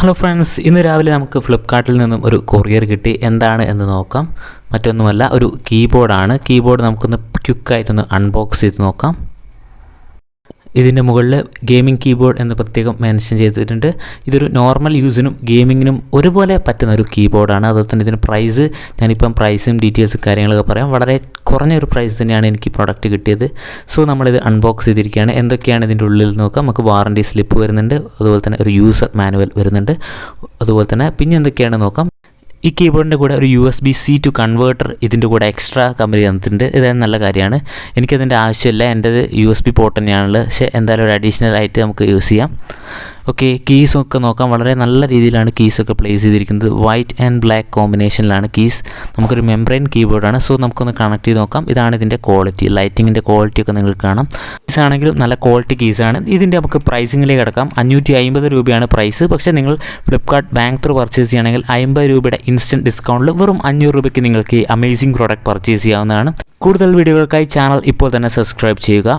Hello friends, ഇന്ന് രാവിലെ നമുക്ക് ഫ്ലിപ്കാർട്ടിൽ നിന്നും ഒരു കൊറിയർ കിട്ടി. എന്താണ് എന്ന് നോക്കാം. മറ്റൊന്നുമല്ല, ഒരു കീബോർഡാണ്. കീബോർഡ് നമുക്കൊന്ന് ക്വിക്കായിട്ടൊന്ന് അൺബോക്സ് ചെയ്ത് നോക്കാം. ഇതിൻ്റെ മുകളിൽ ഗെയിമിംഗ് കീബോർഡ് എന്ന് പ്രത്യേകം മെൻഷൻ ചെയ്തിട്ടുണ്ട്. ഇതൊരു നോർമൽ യൂസിനും ഗെയിമിങ്ങിനും ഒരുപോലെ പറ്റുന്ന ഒരു കീബോർഡാണ്. അതുപോലെ തന്നെ ഇതിന് പ്രൈസ്, ഞാനിപ്പം പ്രൈസും ഡീറ്റെയിൽസും കാര്യങ്ങളൊക്കെ പറയാം. വളരെ കുറഞ്ഞൊരു പ്രൈസ് തന്നെയാണ് എനിക്ക് പ്രൊഡക്റ്റ് കിട്ടിയത്. സോ നമ്മളിത് അൺബോക്സ് ചെയ്തിരിക്കുകയാണ്. എന്തൊക്കെയാണ് ഇതിൻ്റെ ഉള്ളിൽ നോക്കാം. നമുക്ക് വാറണ്ടി സ്ലിപ്പ് വരുന്നുണ്ട്, അതുപോലെ തന്നെ ഒരു യൂസർ മാനുവൽ വരുന്നുണ്ട്, അതുപോലെ തന്നെ പിന്നെ എന്തൊക്കെയാണ് നോക്കാം. ഈ കീബോർഡിൻ്റെ കൂടെ ഒരു USB-C to കൺവേർട്ടർ ഇതിൻ്റെ കൂടെ എക്സ്ട്രാ കമ്പനി തന്നിട്ടുണ്ട്. ഇത് നല്ല കാര്യമാണ്. എനിക്കതിൻ്റെ ആവശ്യമില്ല, എൻ്റേത് USB പോർട്ട് തന്നെയാണുള്ളത്. പക്ഷേ എന്തായാലും ഒരു അഡീഷണൽ ആയിട്ട് നമുക്ക് യൂസ് ചെയ്യാം. ഓക്കെ, കീസൊക്കെ നോക്കാം. വളരെ നല്ല രീതിയിലാണ് കീസൊക്കെ പ്ലേസ് ചെയ്തിരിക്കുന്നത്. വൈറ്റ് ആൻഡ് ബ്ലാക്ക് കോമ്പിനേഷനിലാണ് കീസ്. നമുക്കൊരു മെംബ്രെയിൻ കീബോർഡാണ്. സോ നമുക്കൊന്ന് കണക്ട് ചെയ്ത് നോക്കാം. ഇതാണ് ഇതിൻ്റെ ക്വാളിറ്റി, ലൈറ്റിങ്ങിൻ്റെ ക്വാളിറ്റി ഒക്കെ നിങ്ങൾക്ക് കാണാം. കീസാണെങ്കിലും നല്ല ക്വാളിറ്റി കീസാണ്. ഇതിൻ്റെ നമുക്ക് പ്രൈസിങ്ങിലേക്ക് കിടക്കാം. 550 രൂപയാണ് പ്രൈസ്. പക്ഷേ നിങ്ങൾ ഫ്ലിപ്കാർട്ട് ബാങ്ക് ത്രൂ പർച്ചേസ് ചെയ്യുകയാണെങ്കിൽ 50 രൂപയുടെ ഇൻസ്റ്റൻറ്റ് ഡിസ്കൗണ്ടിൽ വെറും 500 രൂപയ്ക്ക് നിങ്ങൾക്ക് ഈ അമേസിംഗ് പ്രോഡക്റ്റ് പർച്ചേസ് ചെയ്യാവുന്നതാണ്. കൂടുതൽ വീഡിയോകൾക്കായി ചാനൽ ഇപ്പോൾ തന്നെ സബ്സ്ക്രൈബ് ചെയ്യുക.